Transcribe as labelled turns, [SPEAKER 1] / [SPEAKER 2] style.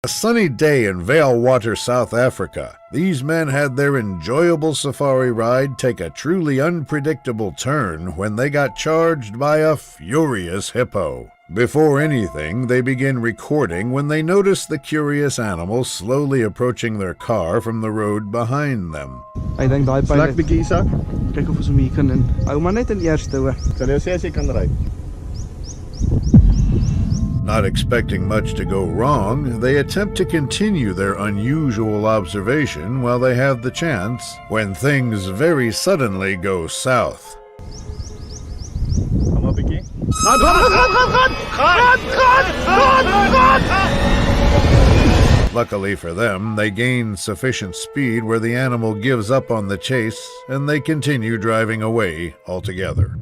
[SPEAKER 1] A sunny day in Vale Water, South Africa. These men had their enjoyable safari ride take a truly unpredictable turn when they got charged by a furious hippo. Before anything, they begin recording when they notice the curious animal slowly approaching their car from the road behind them.
[SPEAKER 2] Ek dink daai
[SPEAKER 3] Vlak bietjie Isak.
[SPEAKER 2] kyk of ons hom hier kan in. Hou maar net in eerste hoor.
[SPEAKER 3] Kan jy sê as jy kan ry?
[SPEAKER 1] Not expecting much to go wrong, they attempt to continue their unusual observation while they have the chance, when things very suddenly go south.
[SPEAKER 3] Kom maar bietjie.
[SPEAKER 1] Luckily for them, they gain sufficient speed where the animal gives up on the chase and they continue driving away altogether.